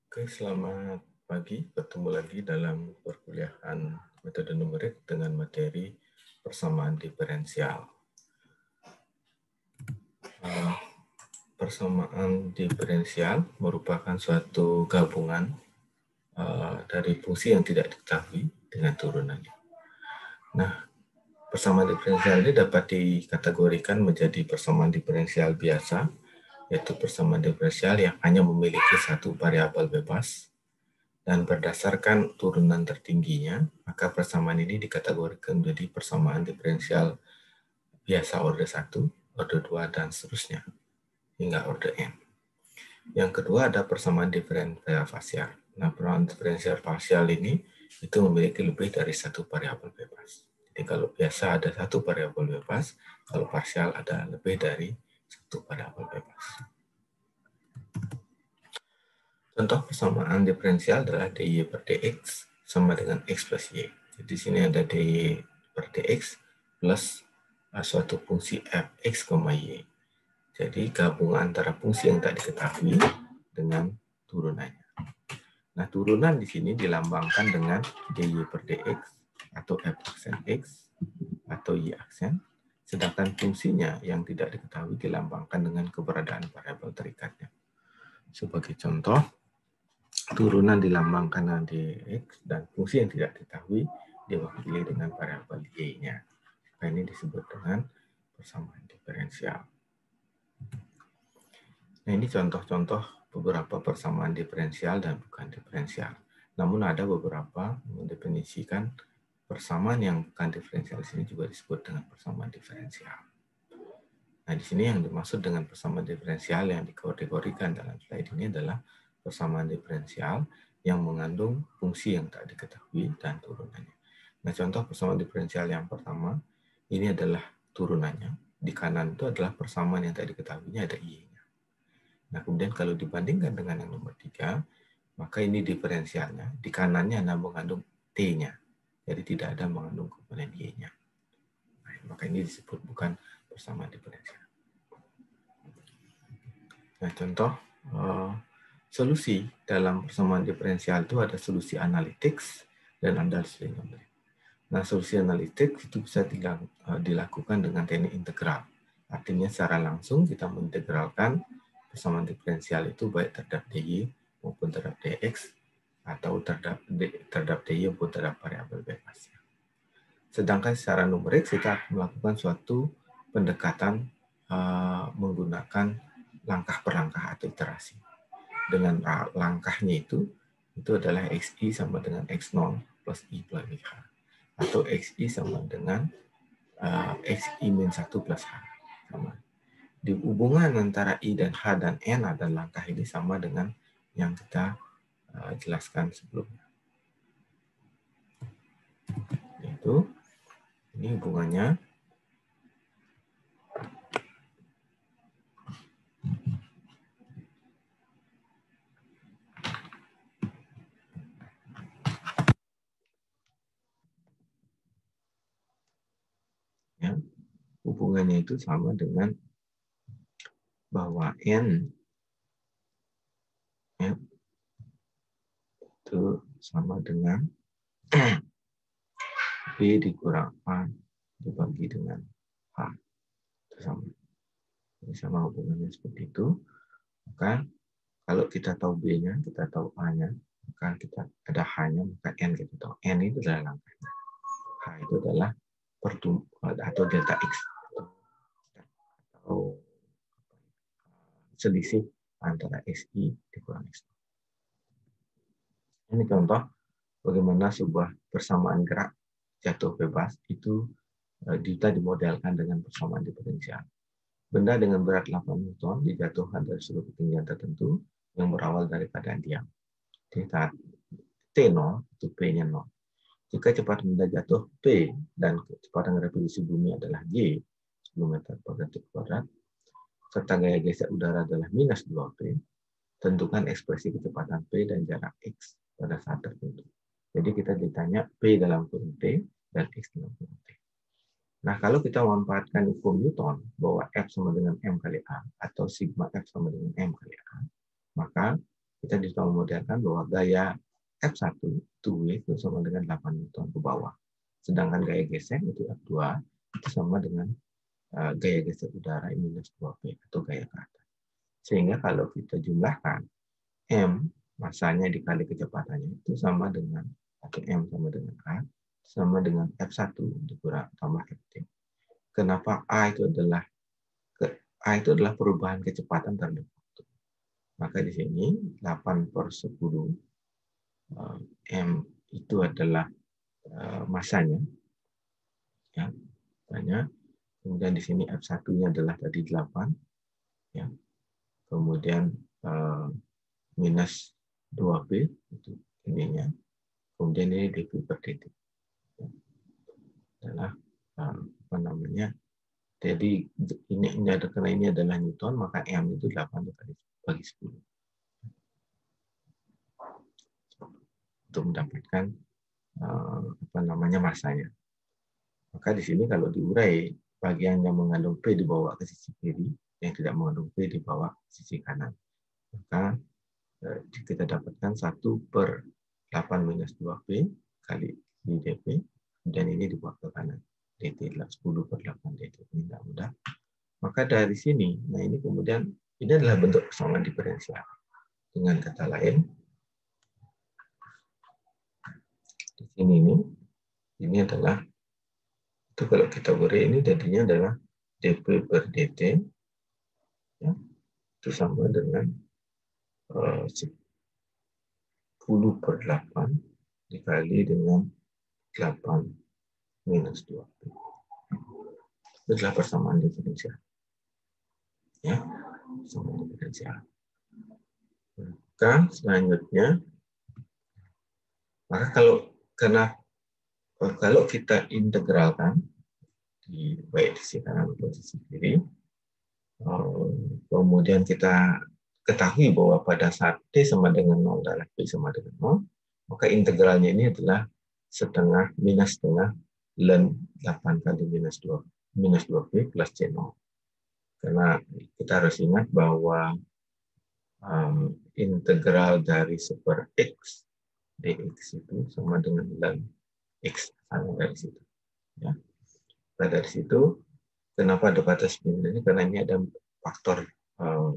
Oke, selamat pagi. Bertemu lagi dalam perkuliahan metode numerik dengan materi persamaan diferensial. Persamaan diferensial merupakan suatu gabungan dari fungsi yang tidak diketahui dengan turunannya. Nah, persamaan diferensial ini dapat dikategorikan menjadi persamaan diferensial biasa, yaitu persamaan diferensial yang hanya memiliki satu variabel bebas. Dan berdasarkan turunan tertingginya, maka persamaan ini dikategorikan menjadi persamaan diferensial biasa order 1, order 2, dan seterusnya, hingga order n. Yang kedua ada persamaan diferensial parsial. Nah, persamaan diferensial parsial ini itu memiliki lebih dari satu variabel bebas. Jadi kalau biasa ada satu variabel bebas, kalau parsial ada lebih dari satu variabel bebas. Contoh persamaan diferensial adalah dy per dx sama dengan x plus y. Jadi di sini ada dy per dx plus suatu fungsi fx, y. Jadi gabungan antara fungsi yang tak diketahui dengan turunannya. Nah, turunan di sini dilambangkan dengan dy per dx atau f aksen x atau y aksen, sedangkan fungsinya yang tidak diketahui dilambangkan dengan keberadaan variabel terikatnya. Sebagai contoh, turunan dilambangkan dengan dx dan fungsi yang tidak diketahui diwakili dengan variabel y-nya. Ini disebut dengan persamaan diferensial. Nah, ini contoh-contoh beberapa persamaan diferensial dan bukan diferensial. Namun ada beberapa mendefinisikan persamaan yang bukan diferensial di sini juga disebut dengan persamaan diferensial. Nah, di sini yang dimaksud dengan persamaan diferensial yang dikategorikan dalam slide ini adalah persamaan diferensial yang mengandung fungsi yang tak diketahui dan turunannya. Nah, contoh persamaan diferensial yang pertama, ini adalah turunannya. Di kanan itu adalah persamaan yang tak diketahuinya, ada y-nya. Nah, kemudian kalau dibandingkan dengan yang nomor 3, maka ini diferensialnya. Di kanannya ada mengandung t-nya. Jadi tidak ada mengandung komponen y-nya. Nah, maka ini disebut bukan persamaan diferensial. Nah, contoh solusi dalam persamaan diferensial itu ada solusi analitik dan ada solusi numerik. Nah, solusi analitik itu bisa dilakukan dengan teknik integral. Artinya secara langsung kita mengintegralkan persamaan diferensial itu baik terhadap dy maupun terhadap dx atau terhadap dy maupun terhadap variabel bebas. Sedangkan secara numerik kita melakukan suatu pendekatan menggunakan langkah per langkah atau iterasi. Dengan langkahnya itu adalah xi sama dengan x0 plus i plus h. Atau xi sama dengan xi min 1 plus h. Sama. Di hubungan antara i dan h dan n ada langkah ini sama dengan yang kita jelaskan sebelumnya. Yaitu, ini hubungannya hubungannya itu sama dengan bahwa n itu sama dengan B dikurang A dibagi dengan H. Itu sama. Ini sama hubungannya seperti itu. Maka kalau kita tahu B-nya, kita tahu A-nya, maka kita ada H-nya, maka N kita tahu. N itu adalah langkahnya. H itu adalah atau delta X. Atau selisih antara XI dikurang X. Ini contoh bagaimana sebuah persamaan gerak jatuh bebas itu bisa dimodelkan dengan persamaan diferensial. Benda dengan berat 8 Newton dijatuhkan dari suatu ketinggian tertentu yang berawal dari keadaan diam. Di saat T0, itu P-nya 0. Jika cepat benda jatuh P dan kecepatan revolusi bumi adalah G, 10 meter per detik kuadrat, serta gaya geser udara adalah minus 2P, tentukan ekspresi kecepatan P dan jarak X pada saat tertentu. Jadi kita ditanya P dalam kurung T dan X dalam kurung T. Nah, kalau kita memanfaatkan hukum Newton bahwa F sama dengan M kali A atau sigma F sama dengan M kali A, maka kita bisa memodelkan bahwa gaya F1 itu W itu sama dengan 8 Newton ke bawah. Sedangkan gaya gesek itu F2 itu sama dengan gaya gesek udara minus 2P atau gaya ke atas. Sehingga kalau kita jumlahkan M masanya dikali kecepatannya itu sama dengan, atau M sama dengan A, sama dengan F1 dikurang tambah Ft. Kenapa A itu adalah perubahan kecepatan terhadap waktu. Maka di sini 8/10 M itu adalah masanya, ya, banyak. Kemudian di sini F1-nya adalah tadi 8, ya. Kemudian minus 2P itu ininya. Kemudian ini dV per dt. Adalah apa namanya? Jadi ini ada, karena ini adalah Newton, maka M itu 8 bagi 10. Untuk mendapatkan apa namanya masanya. Maka di sini kalau diurai, bagian yang mengandung P dibawa ke sisi kiri, yang tidak mengandung P dibawa ke sisi kanan. Maka kita dapatkan 1/8 minus 2P kali dP, dan ini dibawa ke kanan. dt adalah 10/8 dt. Ini tidak mudah. Maka dari sini, nah ini kemudian, ini adalah bentuk persamaan diferensial. Dengan kata lain, di sini ini adalah, itu kalau kita urai ini jadinya adalah dP per dt, ya, itu sama dengan 10/8 dikali dengan 8 minus 2. Itu adalah persamaan diferensial. Ya, persamaan diferensial. Maka selanjutnya, maka kalau kita integralkan di baik di sisi kanan maupun di sisi kiri, kemudian kita ketahui bahwa pada saat T sama dengan 0 dan P sama dengan 0, maka integralnya ini adalah setengah minus setengah ln 8 kali minus 2P plus C0. Karena kita harus ingat bahwa integral dari super X dx itu sama dengan ln X dari situ. Ya. Nah, dari situ, kenapa ada batas minus ini? Karena ini ada faktor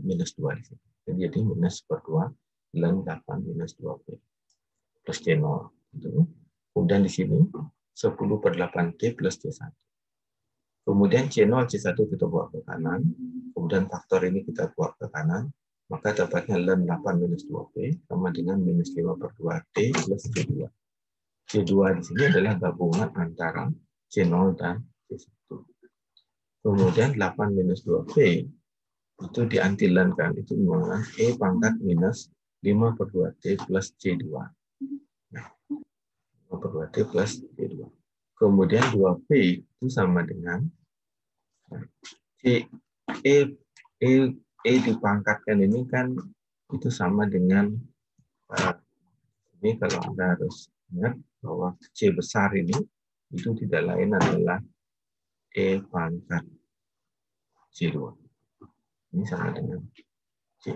minus 2 di sini. Jadi minus per 2 ln 8 minus 2P plus C0. Kemudian di sini 10/8T plus C1. Kemudian C0, C1 kita bawa ke kanan. Kemudian faktor ini kita bawa ke kanan. Maka dapatnya ln 8 minus 2P sama dengan minus 5/2T plus C2. C2 di sini adalah gabungan antara C0 dan C1. Kemudian 8 minus 2P itu diantilankan, itu dengan E pangkat minus 5/2T plus C2. Nah, 5/2T plus C2. Kemudian 2P itu sama dengan E dipangkatkan ini kan itu sama dengan ini, kalau Anda harus ingat bahwa C besar ini itu tidak lain adalah E pangkat C2. Ini sama dengan C.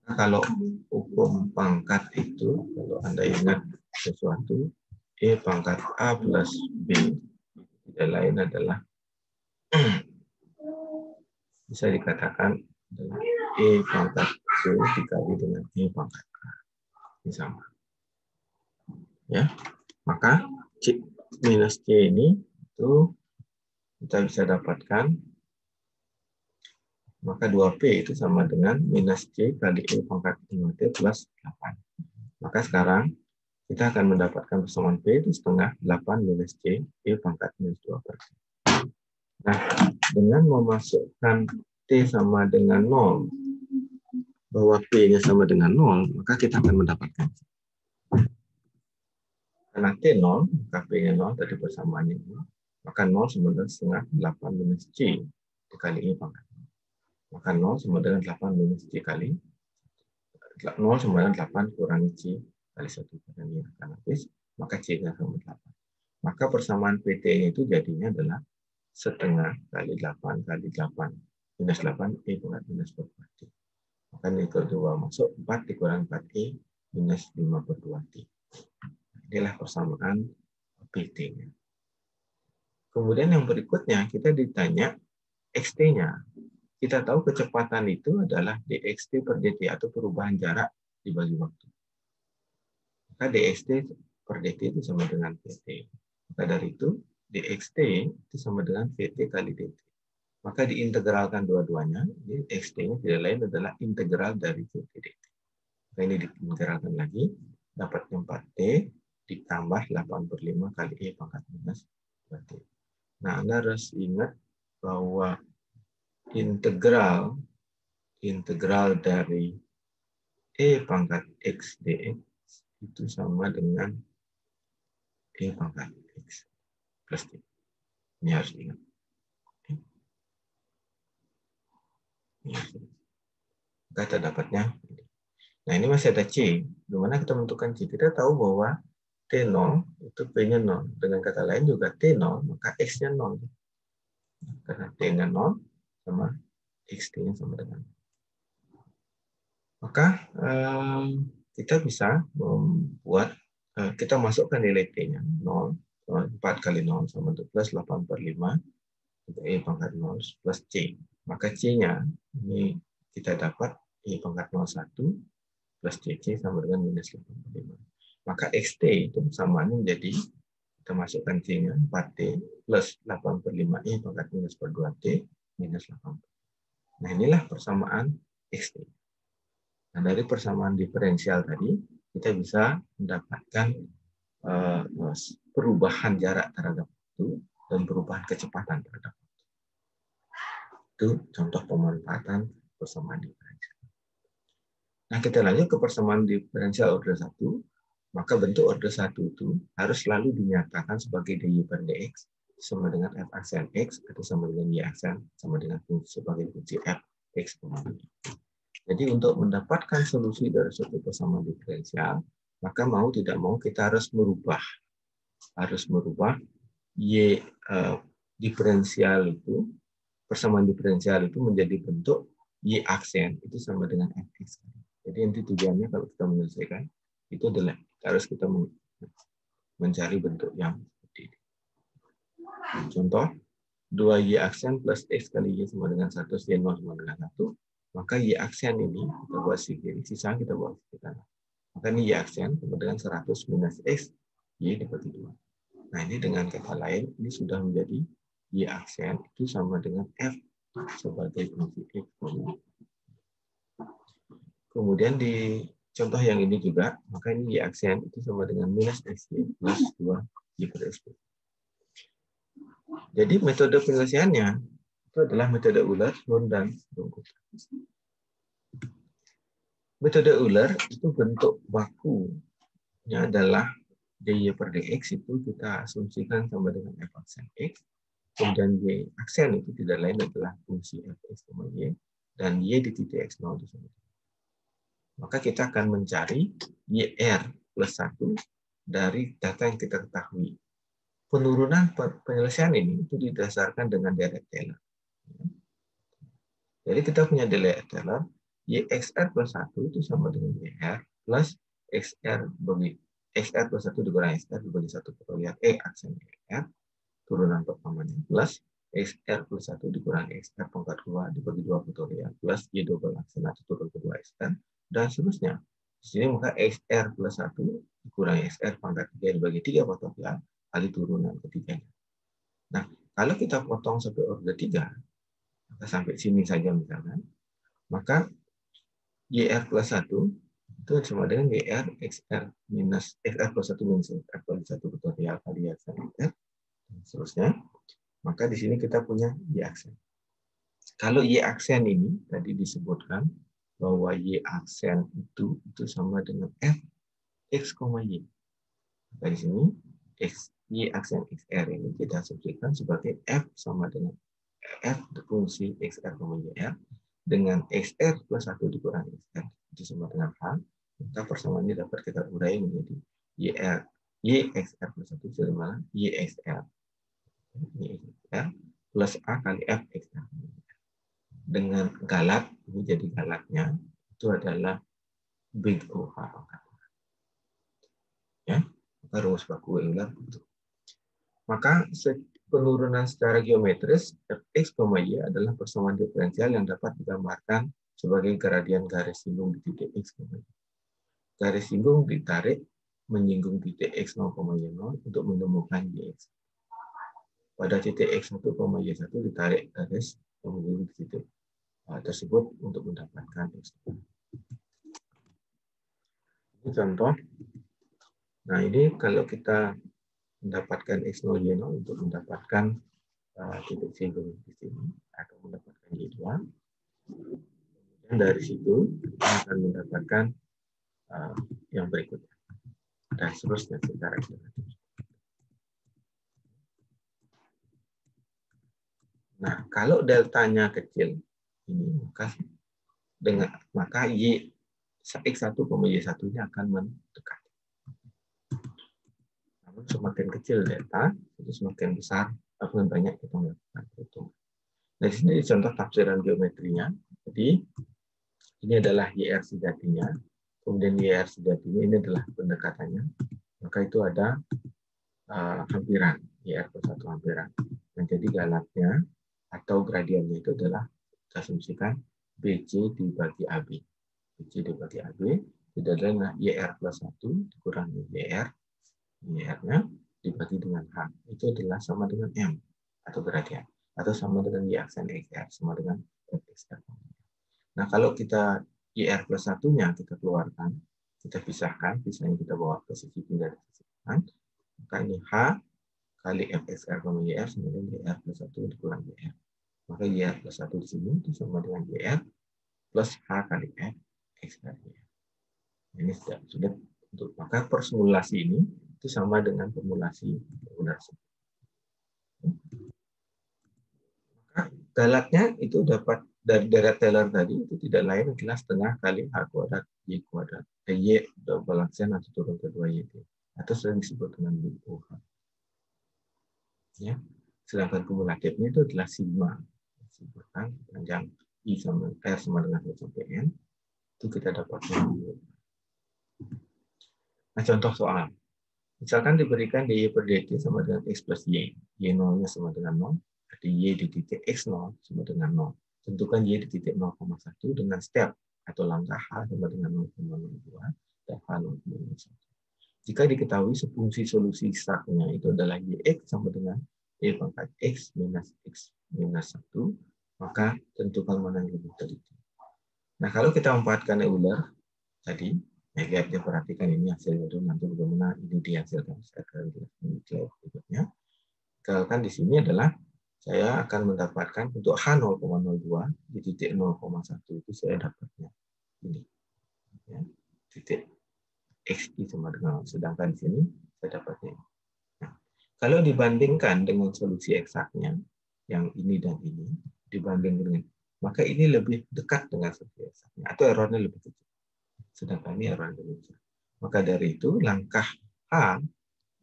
Nah, kalau hukum pangkat itu, kalau Anda ingat sesuatu, E pangkat A plus B tidak lain adalah bisa dikatakan adalah E pangkat B dikali dengan E pangkat A. Ini sama. Ya, maka C minus C ini itu kita bisa dapatkan, maka 2P itu sama dengan minus C kali E pangkat 5T plus 8. Maka sekarang kita akan mendapatkan persamaan P itu setengah 8 minus C E pangkat minus 2 per C. Nah, dengan memasukkan T sama dengan 0, bahwa P-nya sama dengan 0, maka kita akan mendapatkan. Karena T 0, maka P-nya 0, tadi persamaannya 0, maka 0 sama dengan setengah 8 minus C dikali E pangkat. Maka 0 sama dengan 8 minus C kali 0 sama dengan 8 kurangi C kali 1 karena akan habis, maka C-nya sama 8. Maka persamaan PT-nya itu jadinya adalah setengah kali 8 kali 8 minus 8 E pangkat minus 2 C. Maka nilai 2 masuk, 4 dikurangi 4E minus 5/2T. Inilah persamaan PT-nya. Kemudian yang berikutnya, kita ditanya XT-nya. Kita tahu kecepatan itu adalah dxt per dt atau perubahan jarak dibagi waktu. Maka dxt per dt itu sama dengan pt. Maka dari itu, dxt itu sama dengan pt kali dt. Maka diintegralkan dua-duanya, xt-nya tidak lain adalah integral dari pt dt. Maka ini diintegralkan lagi, dapat 4t ditambah 8/5 kali e pangkat minus 2t. Nah, Anda harus ingat bahwa integral dari e pangkat x dx itu sama dengan e pangkat x plus t. Ini harus diingat. Kata dapatnya. Nah, ini masih ada C. Gimana kita menentukan C? Kita tahu bahwa T0 itu P-nya 0. Dengan kata lain juga T0, maka X-nya 0. Karena T-nya 0 sama X-T-nya sama dengan 0. Maka kita bisa membuat, kita masukkan nilai T-nya 0. 4 kali 0 sama dengan plus 8/5. E pangkat 0 plus C. Maka C-nya ini kita dapat E pangkat 01 plus CC sama dengan minus 8/5. Maka XT itu samaannya menjadi, kita masukkan C-nya 4T plus 8/5 E pangkat minus per 2T minus 8. Nah, inilah persamaan XT. Nah, dari persamaan diferensial tadi, kita bisa mendapatkan perubahan jarak terhadap waktu dan perubahan kecepatan terhadap waktu. Itu contoh pemanfaatan persamaan diferensial. Nah, kita lanjut ke persamaan diferensial order 1. Maka bentuk order 1 itu harus selalu dinyatakan sebagai dy per dx sama dengan f aksen x atau sama dengan y aksen sama dengan sebagai fungsi f x, y. Jadi untuk mendapatkan solusi dari suatu persamaan diferensial, maka mau tidak mau kita harus merubah y diferensial itu, persamaan diferensial itu menjadi bentuk y aksen itu sama dengan fx. Jadi inti tujuannya kalau kita menyelesaikan itu adalah harus kita mencari bentuk yang seperti ini. Contoh, 2y aksen plus x kali y sama dengan 1, y0 sama dengan 1. Maka y aksen ini kita buat sisi kiri, sisa kita buat sisi kanan. Maka ini y aksen sama dengan 100 minus x, y dibagi 2. Nah, ini dengan kata lain, ini sudah menjadi y aksen itu sama dengan f sebagai fungsi x. Kemudian di contoh yang ini juga, maka ini y aksen itu sama dengan minus xy plus 2y per x. Jadi metode penyelesaiannya itu adalah metode Euler, Lund, dan Runge-Kutta. Metode Euler itu bentuk bakunya adalah dy per dx itu kita asumsikan sama dengan f aksen x. Kemudian y aksen itu tidak lain adalah fungsi fx, y, dan y di titik x0 itu sama. Maka kita akan mencari YR plus 1 dari data yang kita ketahui. Penurunan penyelesaian ini itu didasarkan dengan Dirac-Taylor. Jadi kita punya Dirac-Taylor, YXR plus 1 itu sama dengan YR plus XR plus 1 dikurangi XR dibagi 1 pekalian E aksen YR, turunan pertamanya, plus XR plus 1 dikurangi XR pangkat 2 dibagi 2 pekalian, plus Y double aksen atau turun kedua XR, dan seterusnya. Di sini maka XR plus 1 dikurangi XR pangkat 3 dibagi 3 faktorial kali turunan ketiganya. Nah, kalau kita potong sampai order 3, maka sampai sini saja misalkan, maka YR plus 1 itu sama dengan YR XR minus XR plus 1 minus XR plus 1 faktorial kali aksen XR, dan seterusnya. Maka di sini kita punya Y aksen. Kalau Y aksen ini tadi disebutkan bahwa Y aksen itu sama dengan F X, Y. Maka di sini Y aksen XR ini kita asumsikan sebagai F sama dengan F fungsi XR, YR dengan XR plus 1 dikurangi XR itu sama dengan H. Maka persamaan ini dapat kita urai menjadi Y XR plus 1 sama Y XR plus A kali F XR. Dengan galat, ini jadi galatnya, itu adalah big OH. Ya, maka rumus baku Euler itu. Maka penurunan secara geometris fx, y adalah persamaan diferensial yang dapat digambarkan sebagai gradien garis singgung di titik x, y. Garis singgung ditarik menyinggung titik x 0, y0 untuk menemukan yx. Pada titik x1, y1 ditarik garis menyinggung titik tersebut untuk mendapatkan x. Ini contoh. Nah, ini kalau kita mendapatkan x0, y0 untuk mendapatkan titik singgung di sini atau mendapatkan y2. Dan dari situ kita akan mendapatkan yang berikutnya. Dan seterusnya secara iteratif. Nah, kalau deltanya kecil ini maka y x1, y1-nya akan mendekat. Namun semakin kecil delta, itu semakin besar, semakin banyak kita melakukan perhitungan. Nah, di sini contoh tafsiran geometrinya. Jadi ini adalah YR sejatinya, kemudian YR sejatinya ini adalah pendekatannya. Maka itu ada hampiran, YR plus 1 hampiran. Nah, jadi galatnya atau gradiennya itu adalah kita asumsikan BC dibagi AB. BC dibagi AB itu adalah YR plus 1 dikurangi YR-nya dibagi dengan H. Itu adalah sama dengan M atau gradien. Atau sama dengan Y aksen XR, sama dengan FXR. Nah, kalau kita YR plus 1-nya kita keluarkan, kita pisahkan, misalnya kita bawa ke sisi pindah dari sisi kanan, maka ini H kali FXR sama YR sama dengan YR plus 1 dikurang YR. Maka YR plus 1 di sini itu sama dengan YR plus H kali FXR. Ini sudah untuk maka formulasi ini itu sama dengan formulasi Euler. Maka galatnya itu dapat dari deret Taylor tadi itu tidak lain adalah setengah kali H kuadrat Y kuadrat. Y double aksen atau turun kedua Y atau sering disebut dengan BOH. Ya. Sedangkan kumulatifnya itu adalah sigma. Disebutkan panjang I sama R sama dengan 1 sampai N. Itu kita dapatkan. Nah, contoh soal. Misalkan diberikan dy per dt sama dengan x plus y. Y0-nya sama dengan 0. Berarti y di titik x0 sama dengan 0. Tentukan y di titik 0,1 dengan step atau langkah h sama dengan 0,02 dan h 0,01. Jika diketahui fungsi solusi saknya itu adalah yx sama dengan y pangkat x minus 1, maka tentukan mana yang lebih teliti. Nah, kalau kita memanfaatkan Euler tadi, ya perhatikan ini hasilnya itu nanti bagaimana ini dihasilkan. Saya akan jelaskan di slide berikutnya. Misalkan di sini adalah saya akan mendapatkan untuk H 0,02 di titik 0,1 itu saya dapatnya ini. Ya, titik XI sama dengan, sedangkan di sini saya dapatnya ini. Nah, kalau dibandingkan dengan solusi eksaknya, yang ini dan ini, dibanding dengan, maka ini lebih dekat dengan solusi eksaknya, atau errornya lebih kecil. Sedangkan ini error lebih kecil. Maka dari itu, langkah H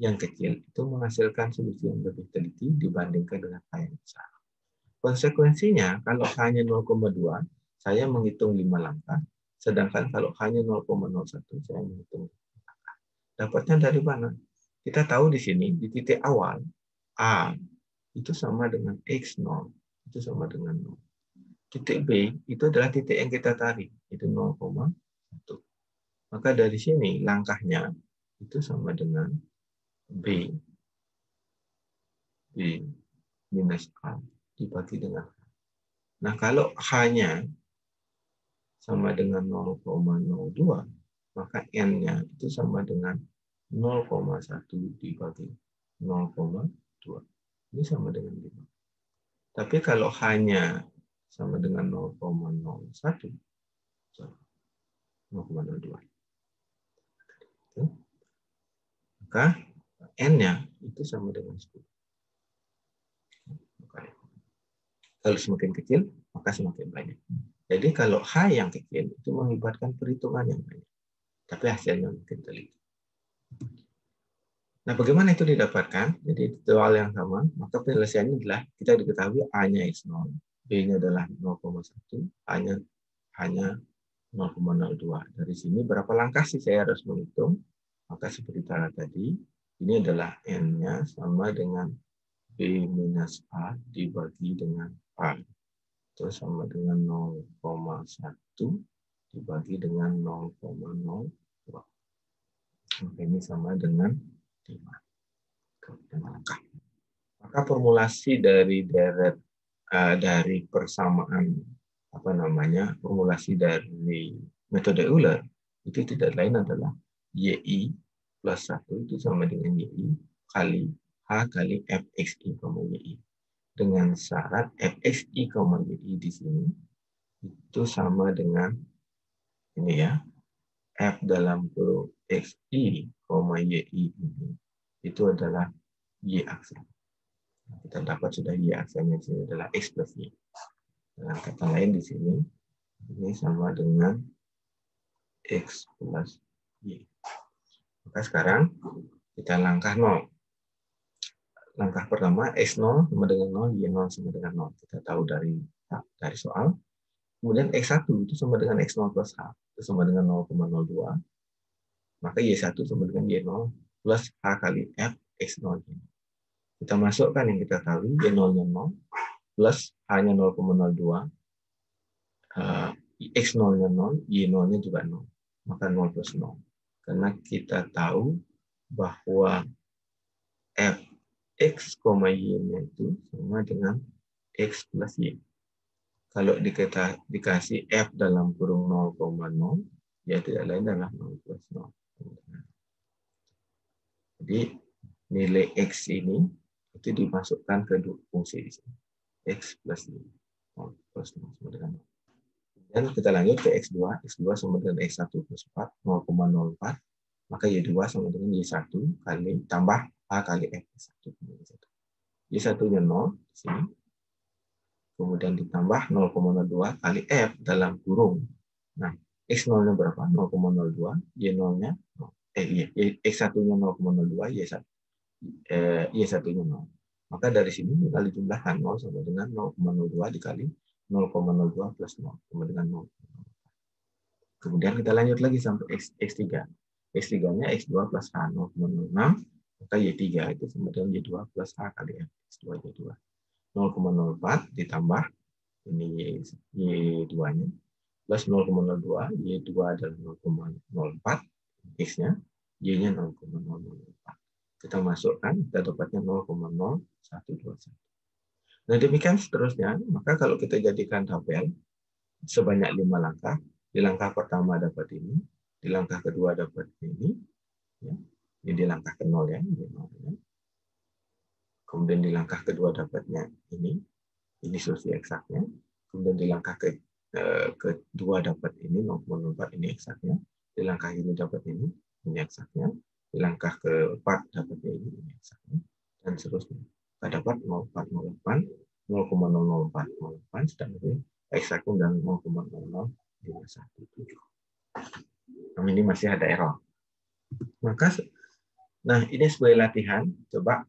yang kecil itu menghasilkan solusi yang lebih teliti dibandingkan dengan H yang besar. Konsekuensinya, kalau hanya 0,2, saya menghitung 5 langkah, sedangkan kalau hanya 0,01, saya menghitung 5 langkah. Dapatnya dari mana? Kita tahu di sini, di titik awal, A itu sama dengan X0, itu sama dengan 0. Titik B itu adalah titik yang kita tarik, itu 0,1. Maka dari sini langkahnya itu sama dengan B minus A dibagi dengan H. Nah, kalau H-nya sama dengan 0,02, maka N-nya itu sama dengan 0,1 dibagi 0,2. Ini sama dengan 5. Tapi kalau H-nya sama dengan 0,01, 0,02. Maka N-nya itu sama dengan 10. Kalau semakin kecil, maka semakin banyak. Jadi kalau H yang kecil itu mengibatkan perhitungan yang banyak. Tapi hasilnya mungkin teliti. Nah, bagaimana itu didapatkan? Jadi soal yang sama, maka penyelesaiannya adalah kita diketahui A-nya X0, B-nya adalah 0,1, A-nya hanya 0,02. Dari sini berapa langkah sih saya harus menghitung? Maka seperti tadi, ini adalah N-nya sama dengan B minus A dibagi dengan A. Itu sama dengan 0,1 dibagi dengan 0,02. Maka ini sama dengan 5. Langkah. Maka formulasi dari dari persamaan formulasi dari metode Euler itu tidak lain adalah YI plus 1 itu sama dengan YI kali H kali FXI, YI. Dengan syarat FXI, YI di sini itu sama dengan ini ya, F dalam kurung XI, YI ini itu adalah Y aksen. Kita dapat sudah Y aksennya di sini adalah X plus Y. Dengan kata lain di sini, ini sama dengan X plus Y. Maka sekarang kita langkah 0. Langkah pertama, X0 sama dengan 0, Y0 sama dengan 0. Kita tahu dari soal. Kemudian X1 itu sama dengan X0 plus H. Itu sama dengan 0,02. Maka Y1 sama dengan Y0 plus H kali F X0. Kita masukkan yang kita tahu, Y0-nya 0, plus H-nya 0,02, X0-nya 0, Y0-nya juga 0. Maka 0 plus 0. Karena kita tahu bahwa Fx, Y-nya itu sama dengan X plus Y. Kalau dikasih F dalam kurung 0,0, ya tidak lain adalah 0 plus 0. Jadi nilai X ini itu dimasukkan ke fungsi di sini. X plus Y. 0 plus 0 sama dengan 0. Dan kita lanjut ke X2. X2 sama dengan X1 plus 4, 0,04. Maka Y2 sama dengan Y1 kali tambah A kali F1. Y1-nya 0 di sini. Kemudian ditambah 0,02 kali F dalam kurung. Nah, X0-nya berapa? 0,02. Y0-nya X1-nya 0,02, Y1-nya 0. Maka dari sini tinggal dijumlahkan 0 sama dengan 0,02 dikali 0,02 plus 0 sama dengan 0. Kemudian kita lanjut lagi sampai X3. X3-nya X2 plus H 0,06. Maka Y3 itu sama dengan Y2 plus H kali F X2 Y2. 0,04 ditambah ini Y2-nya plus 0,02. Y2 adalah 0,04. X-nya. Y-nya 0,004. Kita masukkan, kita dapatnya 0,0121. Nah, demikian seterusnya. Maka kalau kita jadikan tabel sebanyak 5 langkah, di langkah pertama dapat ini, di langkah kedua dapat ini, ya. Ini di langkah ke 0 ya, kemudian di langkah kedua dapatnya ini solusi eksaknya, kemudian di langkah kedua dapat ini 0,04 ini eksaknya, di langkah ini dapat ini eksaknya, di langkah keempat dapatnya ini eksaknya, dan seterusnya. Kita dapat 0,408, 0,00408, sedangkan eksaknya dan 0,00517. Nah, ini masih ada error. Maka, nah ini sebagai latihan, coba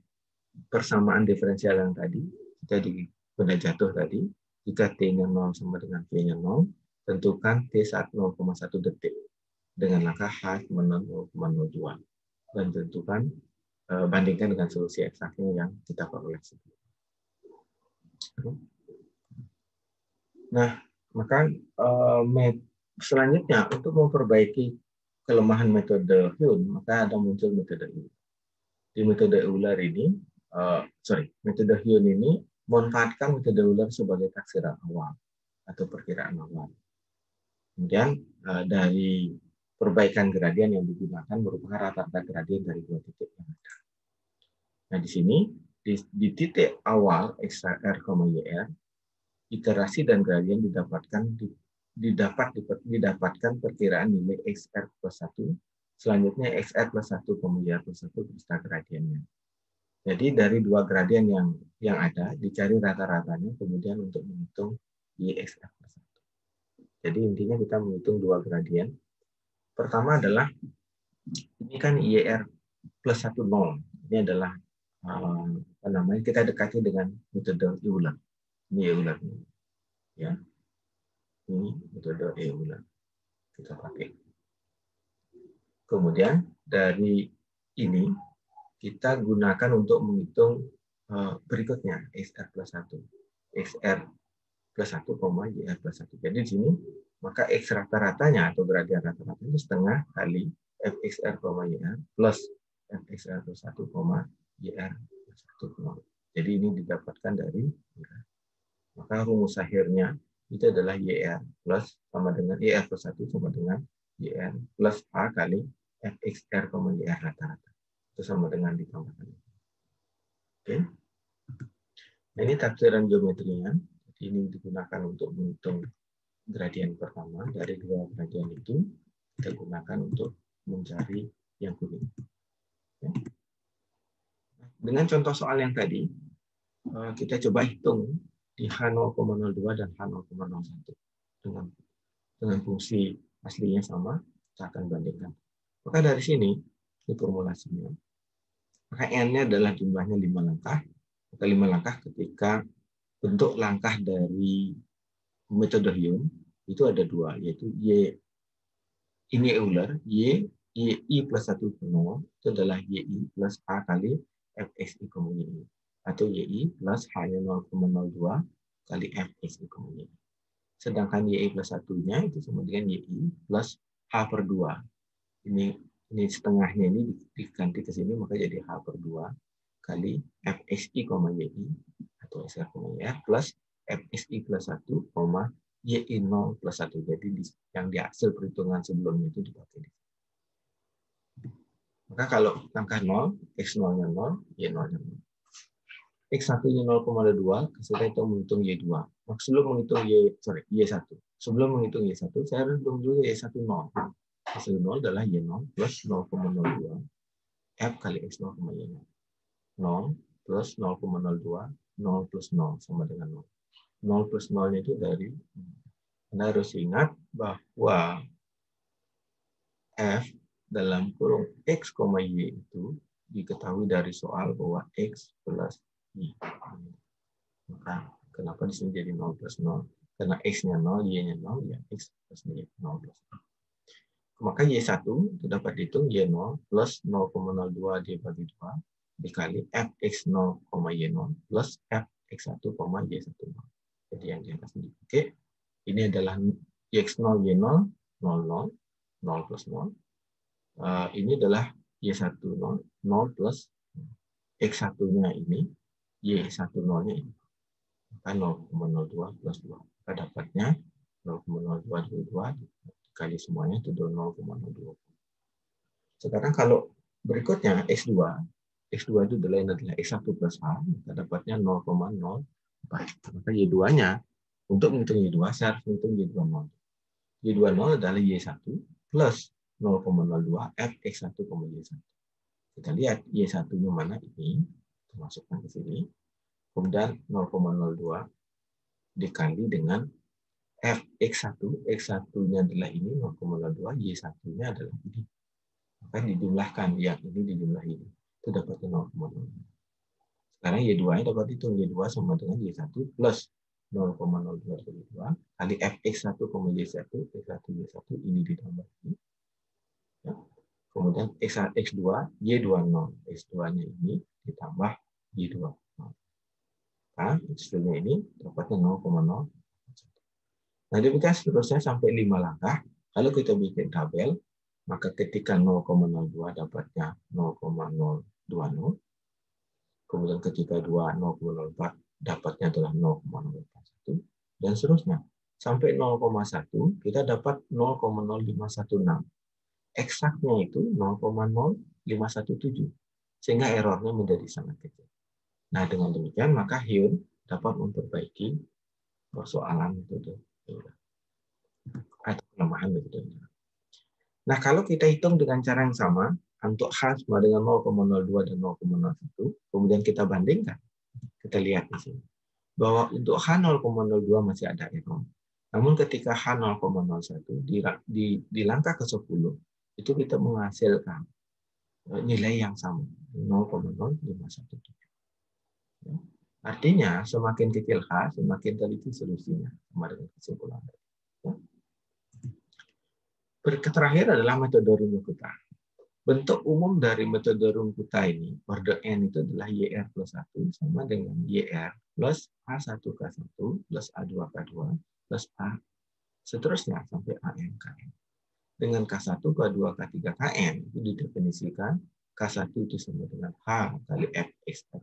persamaan diferensial yang tadi, kita di benda jatuh tadi, jika T-nya 0 sama dengan V-nya 0, tentukan T saat 0,1 detik dengan langkah H 0,02 dan tentukan bandingkan dengan solusi eksaknya yang kita peroleh. Nah, maka selanjutnya untuk memperbaiki kelemahan metode Hume, maka ada muncul metode Euler. Di metode Euler ini, metode Hume ini memanfaatkan metode Euler sebagai taksiran awal atau perkiraan awal. Kemudian dari perbaikan gradien yang digunakan merupakan rata-rata gradien dari dua titik yang ada. Nah, di sini di titik awal XR, YR, iterasi dan gradien didapatkan perkiraan nilai XR plus 1, selanjutnya XR plus 1, YR plus 1 beserta gradiennya. Jadi dari dua gradien yang ada, dicari rata-ratanya, kemudian untuk menghitung YXR plus 1. Jadi intinya kita menghitung dua gradien. Pertama adalah, ini kan YR plus 1, 0. Ini adalah, kita dekati dengan metode Euler. Ini Euler. Ya. Ini metode Euler. kita pakai. Kemudian dari ini kita gunakan untuk menghitung berikutnya XR plus 1. XR plus 1, YR plus 1. Jadi di sini maka X rata-ratanya atau gradian rata-ratanya setengah kali FXR, YR plus FXR plus 1, YR plus 1. Jadi ini didapatkan dari, maka rumus akhirnya itu adalah YR plus sama dengan YR plus 1 sama dengan YR plus A kali FXR, YR rata-rata. Itu sama dengan ditambahkan. Oke. Nah, ini tafsiran geometrinya. Jadi ini digunakan untuk menghitung gradien pertama. Dari dua gradien itu kita gunakan untuk mencari yang kuning. Oke. Dengan contoh soal yang tadi, kita coba hitung di H0,02 dan H0,01 dengan fungsi aslinya sama, kita akan bandingkan. Maka dari sini, di formulasinya, maka N-nya adalah jumlahnya 5 langkah. Maka 5 langkah ketika bentuk langkah dari metode Hume itu ada dua, yaitu Y ini Euler, YI plus 1 penuh, itu adalah YI plus A kali FXI Y. Atau YI plus H-nya 0,02 kali FXI Y. Sedangkan YI plus 1-nya itu sama dengan YI plus H per 2. Ini setengahnya ini diganti ke sini, maka jadi H per 2 kali FXI, YI atau SR, YR plus FXI plus 1, YI 0 plus 1. Jadi yang di hasil perhitungan sebelumnya itu dipakai. Maka kalau langkah 0, X0-nya 0, Y0-nya 0. X1-nya 0,2, kita itu menghitung Y2. Sebelum menghitung Y1. Sebelum menghitung Y1, saya harus hitung dulu Y1 0. Hasil 0 adalah Y0 plus 0,02 F kali X0, Y0. 0 plus 0,02, 0 plus 0 sama dengan 0. 0 plus 0 itu dari, Anda harus ingat bahwa F dalam kurung X, Y itu diketahui dari soal bahwa X plus Y. Maka kenapa di sini jadi 0 plus 0? Karena X-nya 0, Y-nya 0, ya X plus Y 0 plus 0. Maka Y1 itu dapat dihitung Y0 plus 0,02 dibagi 2 dikali Fx0, Y0 plus Fx1, Y1. Jadi yang di atas ini. Oke. Ini adalah X0, Y0, 0, 0, 0 plus 0. Ini adalah Y1, 0, 0 plus X1-nya ini, Y10-nya ini. Maka 0,02 plus 2. Maka dapatnya 0,02 dikali semuanya itu 0,02. Sekarang kalau berikutnya X2 itu adalah X1 plus A, maka dapatnya 0,04. Maka Y2-nya, untuk menghitung Y2, saya harus menghitung Y20. Y20 adalah Y1 plus 0,02 Fx1, Y1. Kita lihat Y1-nya mana ini, kita masukkan ke sini. Kemudian 0,02 dikali dengan Fx1, X1-nya adalah ini 0,02, Y1-nya adalah ini. Maka dijumlahkan, yang ini dijumlah ini. Itu dapat 0,02. Sekarang Y2-nya dapat hitung. Y2 sama dengan Y1 plus 0,02 kali Fx1, Y1, X1, Y1, ini ditambah ini. Ya. Kemudian X2, Y20. X2-nya ini ditambah Y2. Nah, hasilnya ini dapatnya 0,0. Nah, demikian seterusnya sampai 5 langkah. Kalau kita bikin tabel, maka ketika 0,02 dapatnya 0,020. Kemudian ketika 2, 0,04 dapatnya adalah 0,041. Dan seterusnya. Sampai 0,1 kita dapat 0,0516. Eksaknya itu 0,0517. Sehingga errornya menjadi sangat kecil. Nah, dengan demikian maka Hume dapat memperbaiki persoalan metode atau kelemahan metode. Nah, kalau kita hitung dengan cara yang sama, untuk H sama dengan 0,02 dan 0,01, kemudian kita bandingkan, kita lihat di sini, bahwa untuk H 0,02 masih ada error. Namun ketika H 0,01 di langkah ke-10, itu kita menghasilkan nilai yang sama, 0,0517. Artinya, semakin kecil H, semakin teliti solusinya, sama dengan kesimpulan. Terakhir adalah metode Runge-Kutta. Bentuk umum dari metode Runge-Kutta ini, order n itu adalah YR plus 1 sama dengan YR plus A1K1 plus A2K2 plus A seterusnya sampai ANKN. Dengan K1, K2, K3, Kn itu didefinisikan K1 itu sama dengan H kali Fxr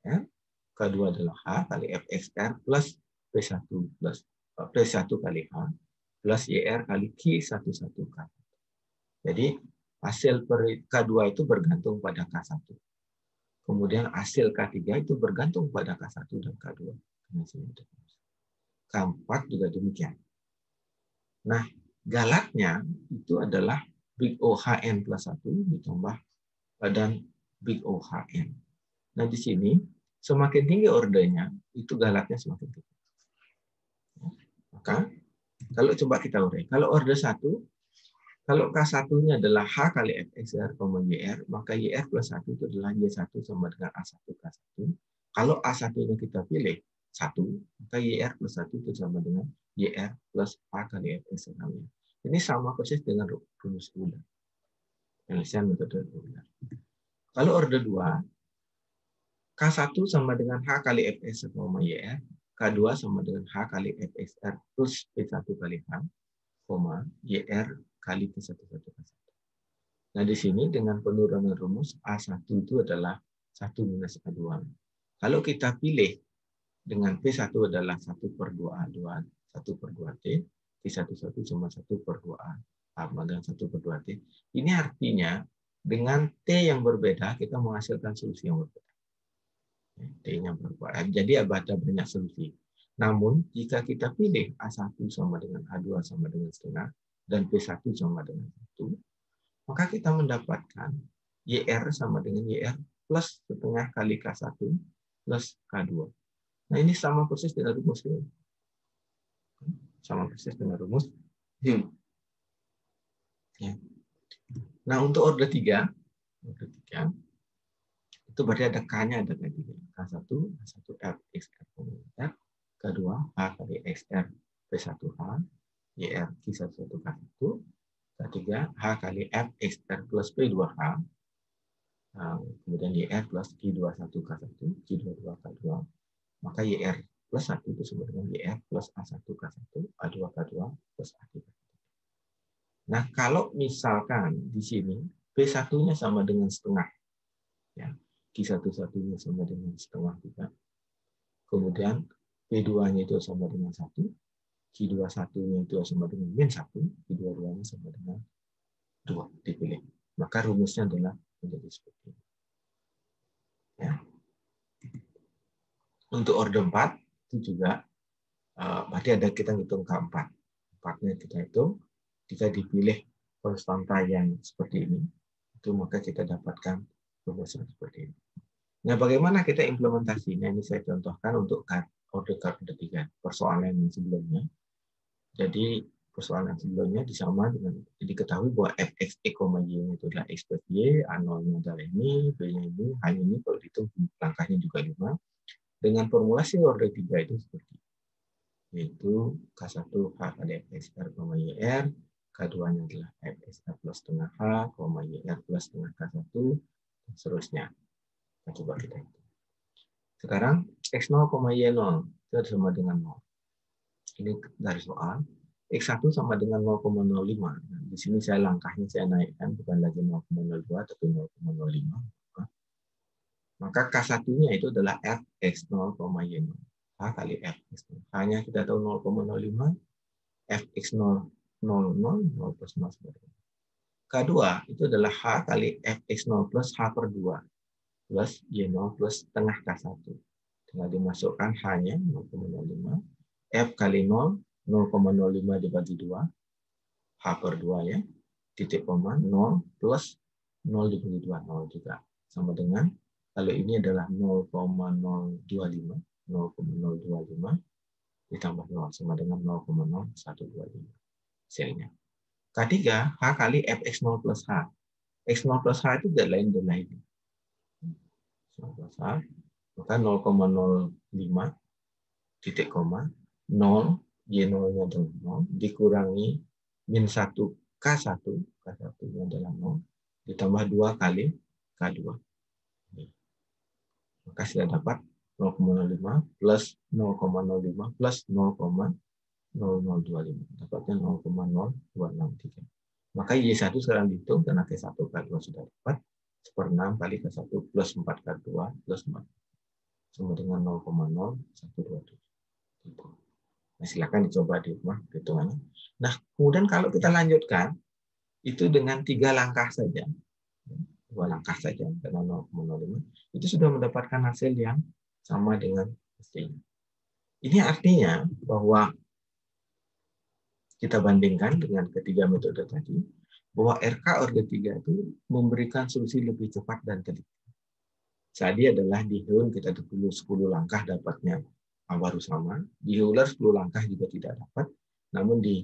R, K2 adalah H kali Fxr plus P1 plus P1 kali H plus YR kali Q11K. Jadi hasil K2 itu bergantung pada K1. Kemudian hasil K3 itu bergantung pada K1 dan K2. K4 juga demikian. Nah, galatnya itu adalah Big OHN plus 1 ditambah dan Big OHN. Nah, di sini semakin tinggi ordernya, itu galatnya semakin tinggi. Maka, kalau coba kita urai, kalau order 1, kalau K1-nya adalah H kali Fxr, YR, maka YR plus 1 itu adalah Y1 sama dengan A1K1. Kalau A1-nya kita pilih 1, maka YR plus 1 itu sama dengan YR plus A kali Fxr. Ini sama persis dengan rumus Euler. Penyelesaian metode Euler. Kalau order 2, K1 sama dengan H kali Fxr, YR, K2 sama dengan H kali Fxr plus P1 kali H, YR kali P11K1. Nah, di sini dengan penurunan rumus A1 itu adalah 1 minus A2. Kalau kita pilih dengan P1 adalah 1 per 2A2, 1 per 2T, P11 sama 1 per 2A, sama dengan 1 per 2T. Ini artinya dengan T yang berbeda, kita menghasilkan solusi yang berbeda. T-nya berbeda. Jadi ada banyak solusi. Namun, jika kita pilih A1 sama dengan A2 sama dengan setengah, dan P1 sama dengan 1, maka kita mendapatkan YR sama dengan YR plus setengah kali K1 plus K2. Nah, ini sama persis dengan rumus Hume. Sama persis dengan rumus Hume. Ya. Nah, untuk order 3, itu berarti ada K-nya ada tadi. K1, H1 Fxr, K2, H kali Xr, P1H, YR Q11K1, K3, H kali Fxr plus P2H, kemudian YR plus Q21K1, Q22K2, maka YR plus 1 itu sama dengan YR plus A1K1, A2K2 plus A3. Nah, kalau misalkan di sini P1-nya sama dengan setengah, ya, Q11-nya sama dengan setengah juga, kemudian P2-nya itu sama dengan 1, Q21-nya itu sama dengan min 1, Q22-nya sama dengan 2, dipilih. Maka rumusnya adalah menjadi seperti ini. Ya. Untuk order 4, itu juga berarti ada kita hitung K4. 4-nya kita hitung, jika dipilih konstanta yang seperti ini, itu maka kita dapatkan rumusnya seperti ini. Nah, bagaimana kita implementasinya? Ini saya contohkan untuk order 3, persoalan yang sebelumnya. Jadi persoalan sebelumnya disama dengan diketahui bahwa fx y itu adalah x plus y, a0-nya adalah ini, b-nya ini, h-nya ini, kalau dihitung langkahnya juga 5. Dengan formulasi order 3 itu seperti ini. Yaitu K1 H kali Fxr, YR, K2-nya adalah Fxr plus setengah H, YR plus setengah K1, dan seterusnya. Nah, coba kita hitung. Sekarang X0, Y0 itu sama dengan 0. Ini dari soal. X1 sama dengan 0,05. Nah, di sini saya langkahnya saya naikkan, bukan lagi 0,02, tapi 0,05. Maka K1-nya itu adalah Fx0, Y0. H kali Fx0. H-nya kita tahu 0,05. Fx0, 0 plus 0 sebagainya. K2 itu adalah H kali Fx0 plus H per 2 plus Y0 plus setengah K1. Tinggal dimasukkan H-nya 0,05. F kali 0, 0,05 dibagi 2. H per 2 ya. Titik koma 0 plus 0 dibagi 2. 0 juga. Sama dengan, kalau ini adalah 0,025. 0,025 ditambah 0 sama dengan 0,0125 hasilnya. K3 H kali Fx0 plus H. X0 plus H itu tidak lain dan lain. 0 plus H, maka 0,05 titik koma 0 Y0-nya adalah 0 dikurangi min 1 K1 nya adalah 0, ditambah 2 kali K2. Maka sudah dapat 0,05 plus 0,05 plus 0,0025. Dapatnya 0,0263. Maka Y1 sekarang dihitung, karena K1, K2 sudah dapat. 1/6 kali K1 plus 4 K2 plus 4. Sama dengan 0,0127. Nah, silakan dicoba di rumah hitungannya. Nah, kemudian kalau kita lanjutkan, itu dengan 3 langkah saja. 2 langkah saja, karena 0,05, itu sudah mendapatkan hasil yang sama dengan pastinya. Ini artinya bahwa kita bandingkan dengan ketiga metode tadi, bahwa RK orde 3 itu memberikan solusi lebih cepat dan teliti. Tadi adalah di Heun kita dulu 10 langkah dapatnya baru sama, di Euler 10 langkah juga tidak dapat, namun di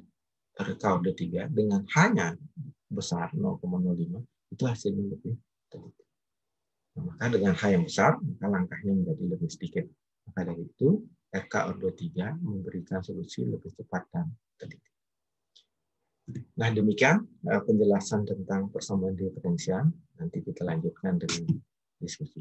RK orde 3 dengan hanya besar 0,05 itu hasilnya lebih teliti. Nah, maka dengan H yang besar, maka langkahnya menjadi lebih sedikit. Maka dari itu, RK orde 3 memberikan solusi lebih cepat dan teliti. Nah, demikian penjelasan tentang persamaan diferensial. Nanti kita lanjutkan dengan diskusi.